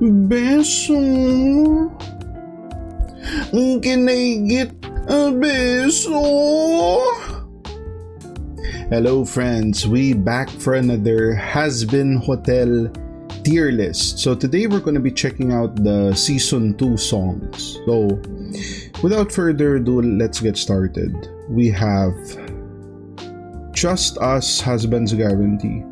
Beso. Kinaigit. Beso. Hello friends, we back for another Hazbin Hotel tier list. So today we're going to be checking out the season 2 songs. So without further ado, let's get started. We have Just Us, Husband's Guarantee.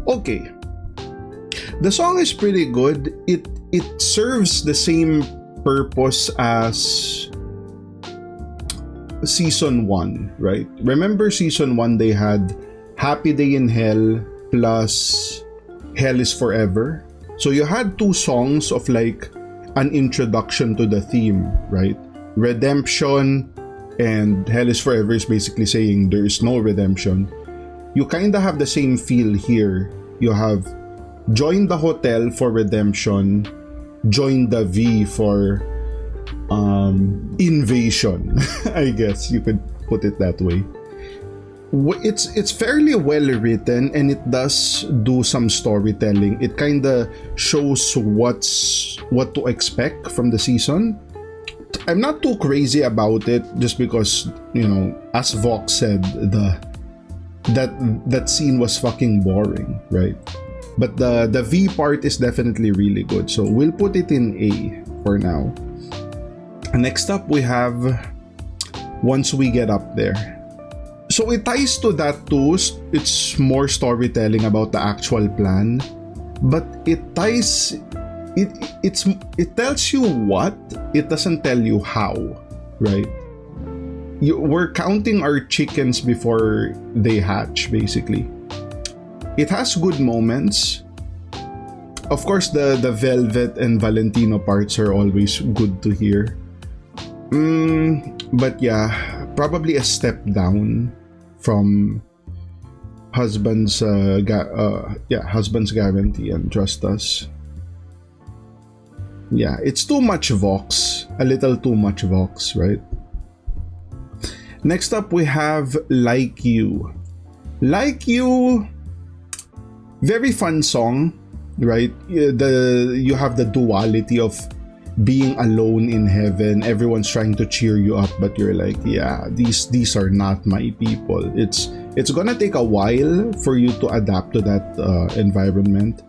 Okay, the song is pretty good. It serves the same purpose as season 1, right? Remember season 1, they had Happy Day in Hell plus Hell is Forever. So you had two songs of like an introduction to the theme, right? Redemption, and Hell is Forever is basically saying there is no redemption. You kind of have the same feel here. You have Join the Hotel for redemption, Join the V for invasion. I guess you could put it that way. It's fairly well written, and it does do some storytelling. It kind of shows what to expect from the season. I'm not too crazy about it just because, you know, as Vox said, that scene was fucking boring, right? But the V part is definitely really good, so we'll put it in A for now. Next up, we have Once We Get Up There. So it ties to that too. It's more storytelling about the actual plan, but it tells you what, it doesn't tell you how, right? We're counting our chickens before they hatch, basically. It has good moments. Of course, the Velvet and Valentino parts are always good to hear. But yeah, probably a step down from Husband's Guarantee and Trust Us. Yeah, it's too much Vox, a little too much Vox, right? Next up, we have Like You. Like You, very fun song, right? You have the duality of being alone in heaven. Everyone's trying to cheer you up, but you're like, yeah, these are not my people. It's gonna take a while for you to adapt to that environment.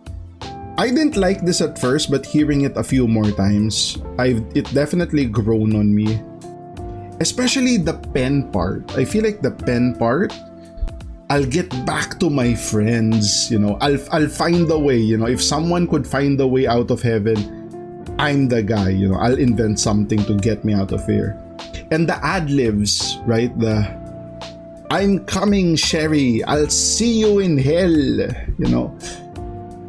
I didn't like this at first, but hearing it a few more times, it definitely grown on me. Especially the pen part. I feel like the pen part, I'll get back to my friends, you know. I'll find a way, you know. If someone could find a way out of heaven, I'm the guy, you know. I'll invent something to get me out of here. And the ad-libs, right? The I'm coming, Sherry, I'll see you in hell, you know.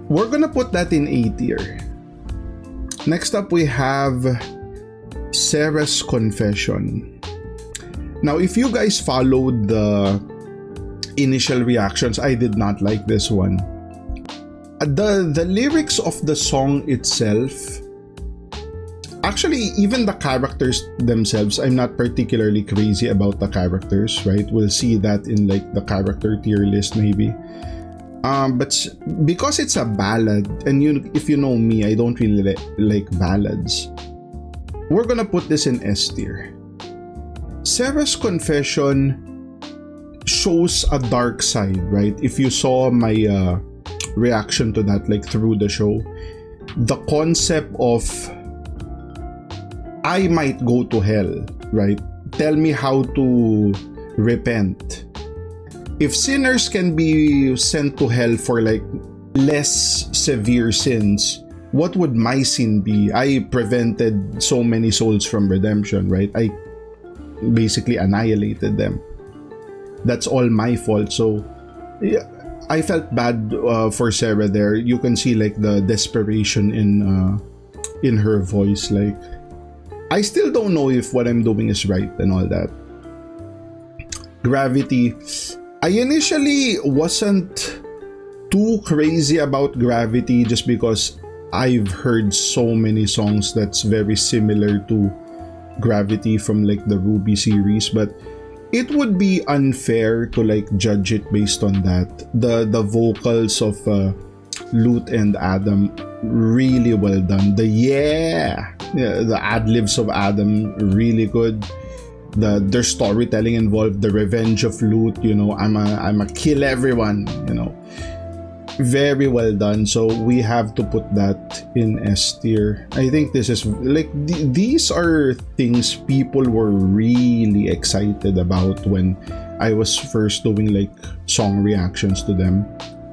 We're gonna put that in A tier. Next up, we have Sarah's Confession. Now, if you guys followed the initial reactions, I did not like this one. The lyrics of the song itself, actually, even the characters themselves, I'm not particularly crazy about the characters, right? We'll see that in like the character tier list maybe. But because it's a ballad, and if you know me, I don't really like ballads, we're gonna put this in S tier. Sarah's Confession shows a dark side, right? If you saw my reaction to that, like through the show, the concept of I might go to hell, right? Tell me how to repent. If sinners can be sent to hell for like less severe sins, what would my sin be? I prevented so many souls from redemption, right? I basically annihilated them. That's all my fault. So yeah, I felt bad for Sarah there. You can see like the desperation in her voice. Like, I still don't know if what I'm doing is right and all that. Gravity. I initially wasn't too crazy about Gravity just because I've heard so many songs that's very similar to Gravity from like the Ruby series, but it would be unfair to like judge it based on that. The vocals of Lute and Adam really well done. The ad-libs of Adam, really good. Their storytelling involved, the revenge of Loot, I'm a kill everyone, very well done. So we have to put that in S tier. I think this is like these are things people were really excited about when I was first doing like song reactions to them.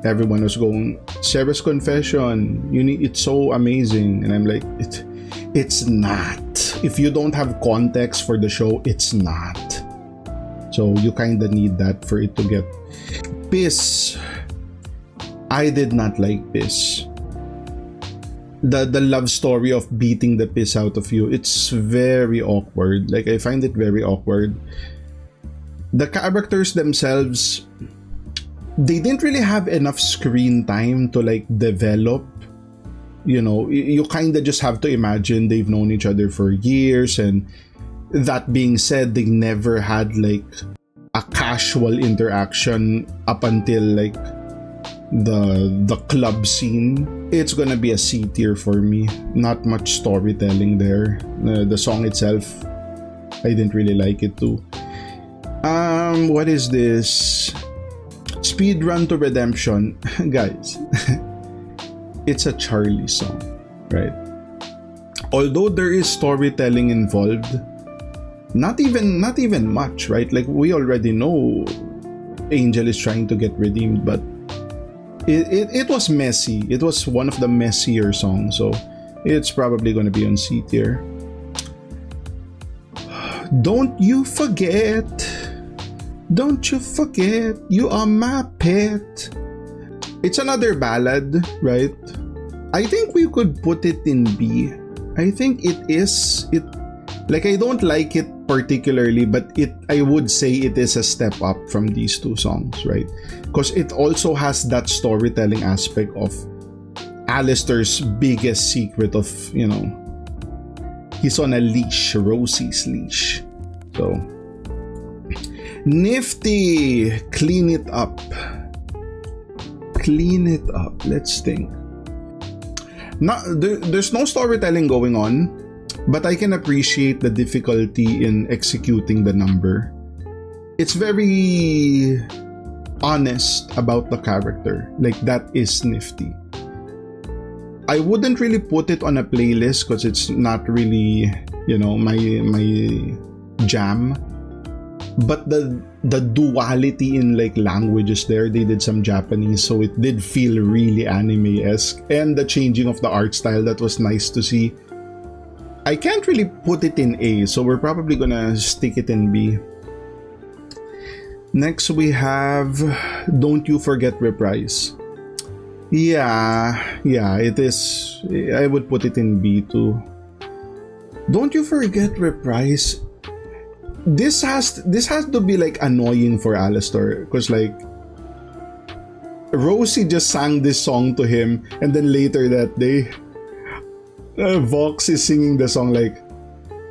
Everyone was going, Sarah's Confession, it's so amazing, and I'm like, it's not. If you don't have context for the show, it's not. So you kind of need that for it to get. Piss, I did not like Piss. The love story of beating the piss out of you, it's very awkward. Like, I find it very awkward. The characters themselves, they didn't really have enough screen time to like develop. You kind of just have to imagine they've known each other for years, and that being said, they never had like a casual interaction up until like the club scene. It's gonna be a C tier for me. Not much storytelling there. The song itself, I didn't really like it too. What is this? Speed Run to Redemption. Guys, it's a Charlie song, right? Although there is storytelling involved, not even much, right? Like, we already know Angel is trying to get redeemed, but it was messy. It was one of the messier songs, so it's probably going to be on C tier. Don't you forget, you are my pet. It's another ballad, right? I think we could put it in B. I think like, I don't like it particularly, but I would say it is a step up from these two songs, right? Because it also has that storytelling aspect of Alistair's biggest secret of, he's on a leash, Rosie's leash. So, Nifty, Clean It Up. Let's think. There's no storytelling going on, but I can appreciate the difficulty in executing the number. It's very honest about the character. Like, that is Nifty. I wouldn't really put it on a playlist because it's not really, my jam. But the duality in like languages there, they did some Japanese, so it did feel really anime-esque, and the changing of the art style, that was nice to see. I can't really put it in A, so we're probably gonna stick it in B. Next we have Don't You Forget Reprise. Yeah, it is. I would put it in B too. Don't You Forget Reprise. This has to be like annoying for Alistair, because like Rosie just sang this song to him, and then later that day Vox is singing the song like,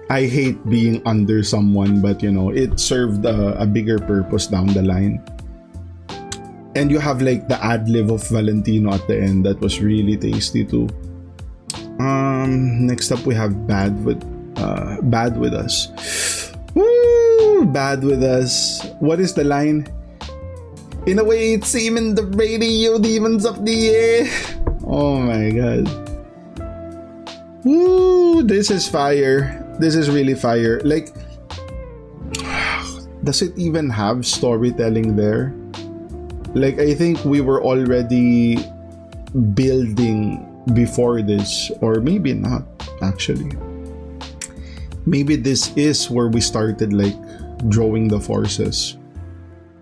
I hate being under someone, but it served a bigger purpose down the line. And you have like the ad-lib of Valentino at the end, that was really tasty too. Next up we have Bad With Us. Woo! Bad With Us. What is the line? In a way, it's even the radio demons of the air. Oh my god. Woo! This is fire. This is really fire. Like, does it even have storytelling there? Like, I think we were already building before this, or maybe not, actually. Maybe this is where we started like drawing the forces.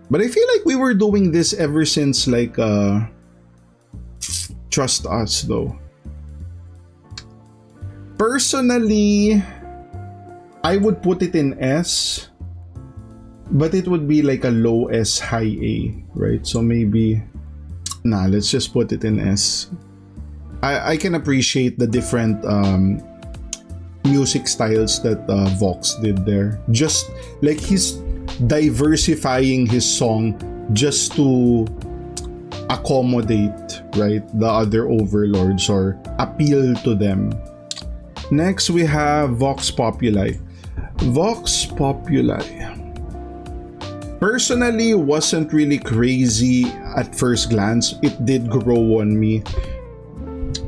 But I feel like we were doing this ever since like Trust Us though. Personally, I would put it in S, but it would be like a low S, high A, right? So maybe, let's just put it in S. I can appreciate the different music styles that Vox did there. Just like he's diversifying his song just to accommodate, right, the other overlords or appeal to them. Next, we have Vox Populi. Vox Populi personally wasn't really crazy at first glance. It did grow on me.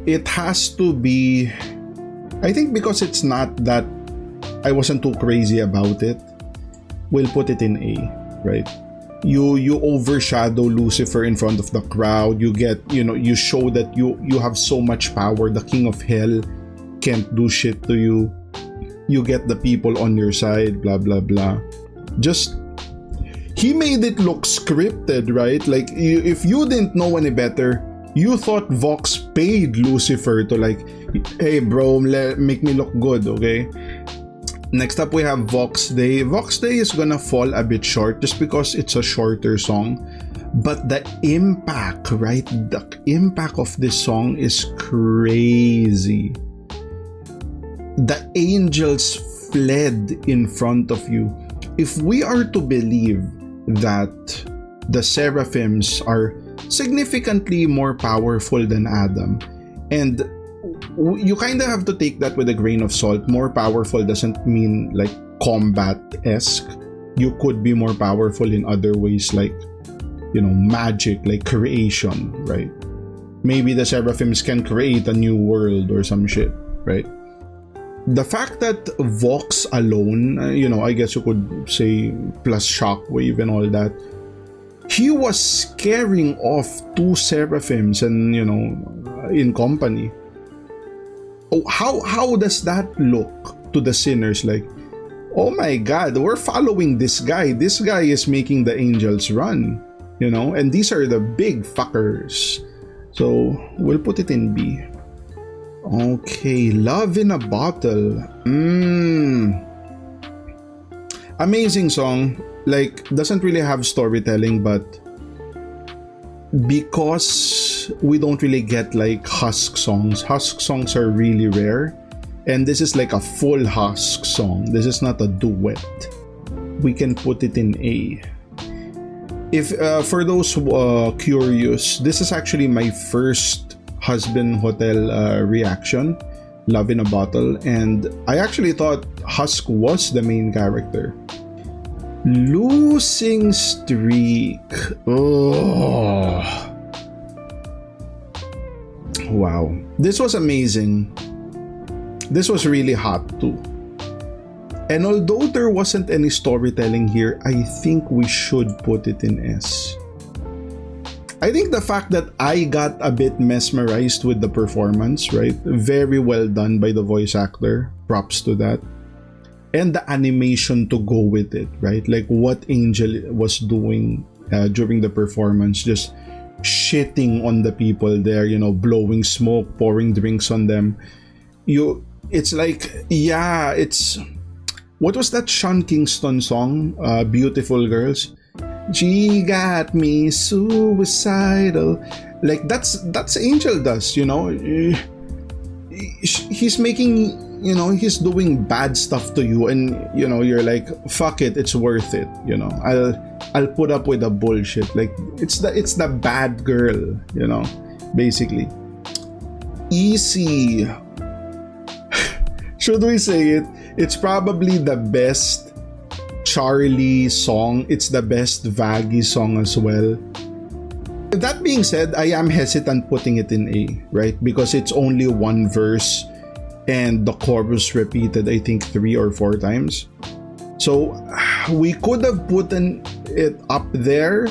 It has to be, I think, because it's not that I wasn't too crazy about it, we'll put it in A, right? You overshadow Lucifer in front of the crowd. You get, you show that you have so much power. The king of hell can't do shit to you. You get the people on your side, blah blah blah. Just, he made it look scripted, right? Like, if you didn't know any better, you thought Vox paid Lucifer to, like, hey bro, make me look good, okay? Next up, we have Vox Day. Vox Day is gonna fall a bit short just because it's a shorter song. But the impact, right? The impact of this song is crazy. The angels fled in front of you. If we are to believe that the seraphims are significantly more powerful than Adam, and you kind of have to take that with a grain of salt. More powerful doesn't mean like combat-esque. You could be more powerful in other ways, like, magic, like creation, right? Maybe the seraphims can create a new world or some shit, right? The fact that Vox alone, I guess you could say plus Shockwave and all that, he was scaring off two seraphims and, in company. Oh, how does that look to the sinners? Like, oh my God, we're following this guy. This guy is making the angels run, and these are the big fuckers. So we'll put it in B. Okay, Love in a Bottle. Amazing song. Like, doesn't really have storytelling, but because we don't really get like Husk songs are really rare, and this is like a full Husk song. This is not a duet. We can put it in A. If for those curious, this is actually my first Hazbin Hotel reaction, Love in a Bottle, and I actually thought Husk was the main character. Losing Streak. Oh. Wow. This was amazing. This was really hot too. And although there wasn't any storytelling here, I think we should put it in S. I think the fact that I got a bit mesmerized with the performance, right? Very well done by the voice actor. Props to that. And the animation to go with it, right? Like what Angel was doing during the performance, just shitting on the people there, blowing smoke, pouring drinks on them. It's like, yeah, it's, what was that Sean Kingston song? Beautiful Girls. She got me suicidal. Like that's Angel does, He's making, he's doing bad stuff to you, and you're like, fuck it, it's worth it. I'll put up with the bullshit. Like it's the bad girl, basically. Easy. Should we say it? It's probably the best Charlie song. It's the best Vaggy song as well. That being said, I am hesitant putting it in A, right? Because it's only one verse and the chorus repeated, I think, 3 or 4 times. So we could have put it up there,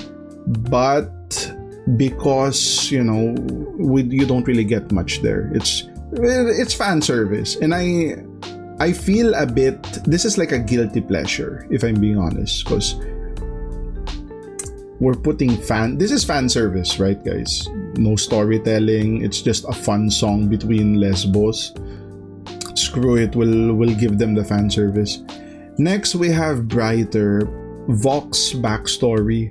but because, you don't really get much there. It's fan service, and I feel a bit, this is like a guilty pleasure, if I'm being honest, because we're putting this is fan service, right, guys? No storytelling. It's just a fun song between lesbos. Screw it, we'll give them the fan service. Next, we have Brighter, Vox backstory.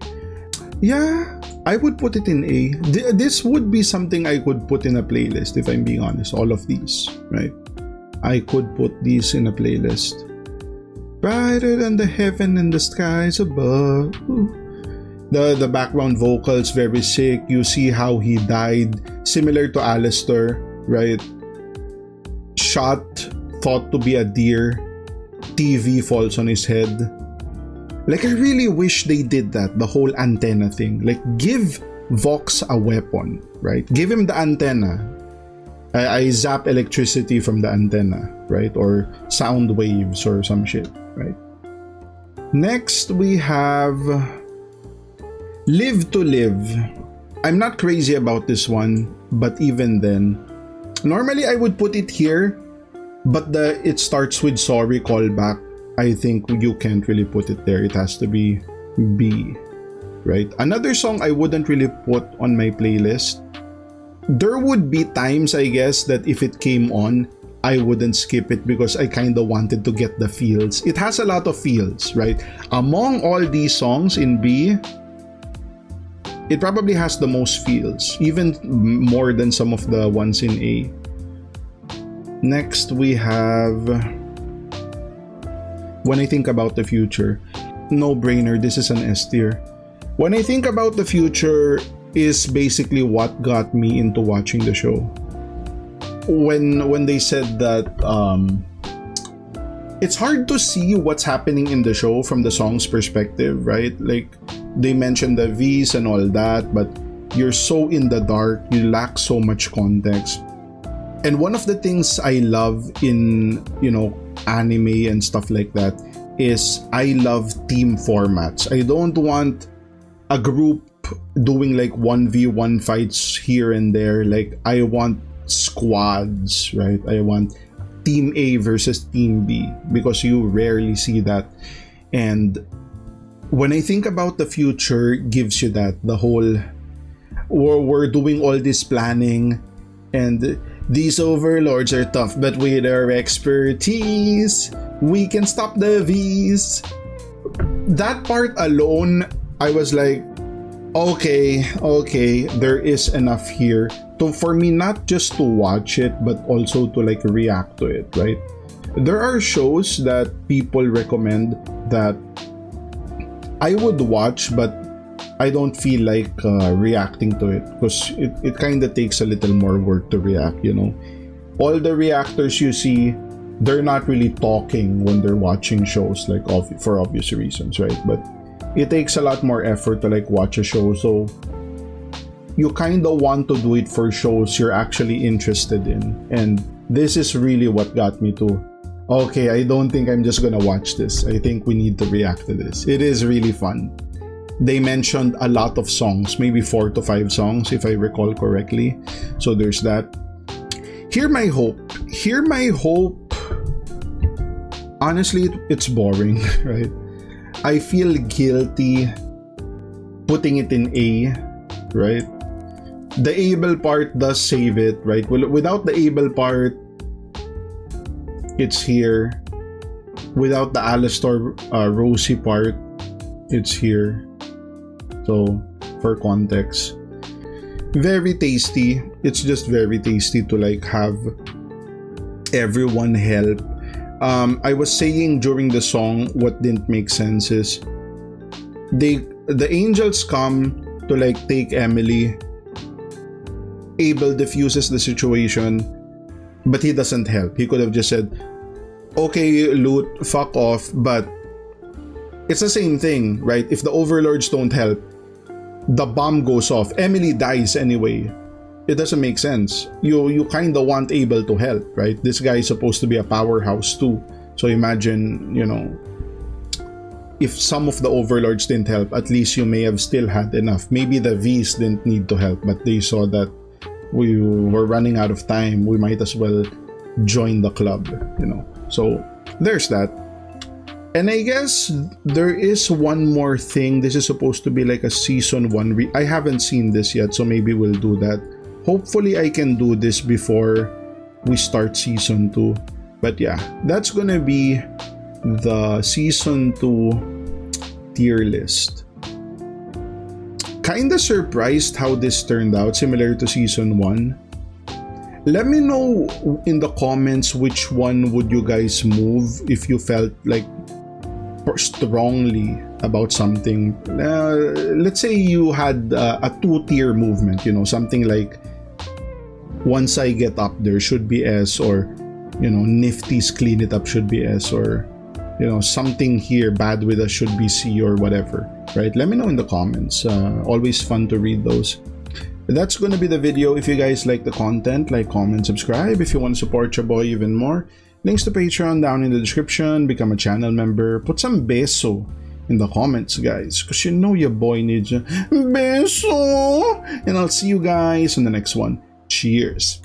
Yeah, I would put it in A. This would be something I could put in a playlist, if I'm being honest. All of these, right? I could put these in a playlist. Brighter than the heaven and the skies above. The background vocals very sick. You see how he died, similar to Alistair, right? Shot, thought to be a deer. TV falls on his head. Like, I really wish they did that, the whole antenna thing. Like, give Vox a weapon, right? Give him the antenna. I zap electricity from the antenna, right? Or sound waves or some shit, right? Next, we have Live to Live. I'm not crazy about this one, but even then, normally I would put it here, but it starts with sorry callback. I think you can't really put it there. It has to be B, right? Another song I wouldn't really put on my playlist. There would be times, I guess, that if it came on, I wouldn't skip it because I kind of wanted to get the feels. It has a lot of feels, right? Among all these songs in B, it probably has the most feels, even more than some of the ones in A. Next, we have When I Think About the Future. No brainer, this is an S tier. When I Think About the Future is basically what got me into watching the show. When they said that it's hard to see what's happening in the show from the song's perspective, right? Like, they mentioned the V's and all that, but you're so in the dark, you lack so much context. And one of the things I love in, anime and stuff like that is I love team formats. I don't want a group doing like 1v1 fights here and there. Like, I want squads, right? I want team A versus team B because you rarely see that. And When I Think About the Future gives you that, the whole we're doing all this planning and these overlords are tough, but with our expertise we can stop the V's. That part alone, I was like, okay, there is enough here for me not just to watch it but also to like react to it, right? There are shows that people recommend that I would watch but I don't feel like reacting to it because it kind of takes a little more work to react, All the reactors you see, they're not really talking when they're watching shows, like for obvious reasons, right? But it takes a lot more effort to like watch a show, so you kind of want to do it for shows you're actually interested in. And this is really what got me to, okay, I don't think I'm just gonna watch this. I think we need to react to this. It is really fun. They mentioned a lot of songs, maybe 4 to 5 songs if I recall correctly. So there's that. Hear My Hope. Hear My Hope. Honestly, it's boring, right? I feel guilty putting it in A, right? The able part does save it, right? Without the able part, it's here. Without the Alistair Rosie part, it's here. So, for context, very tasty. It's just very tasty to like have everyone help. I was saying during the song, what didn't make sense is the angels come to like take Emily. Abel diffuses the situation, but he doesn't help. He could have just said, okay, Loot, fuck off, but it's the same thing, right? If the overlords don't help, the bomb goes off. Emily dies anyway. It doesn't make sense. You kind of want Abel to help, right? This guy is supposed to be a powerhouse too. So imagine, if some of the overlords didn't help, at least you may have still had enough. Maybe the V's didn't need to help, but they saw that we were running out of time. We might as well join the club, So there's that. And I guess there is one more thing. This is supposed to be like a season 1. I haven't seen this yet, so maybe we'll do that. Hopefully I can do this before we start season 2. But yeah, that's gonna be the season 2 tier list. Kinda surprised how this turned out, similar to season 1. Let me know in the comments which one would you guys move if you felt like strongly about something, let's say you had a two-tier movement, something like once I get up there should be S, or Nifty's clean it up should be S, or something here bad with us should be C, or whatever, right? Let me know in the comments. Always fun to read those. That's gonna be the video. If you guys like the content, like, comment, subscribe. If you want to support your boy even more, links to Patreon down in the description. Become a channel member. Put some beso in the comments, guys, because your boy needs a beso. And I'll see you guys on the next one. Cheers.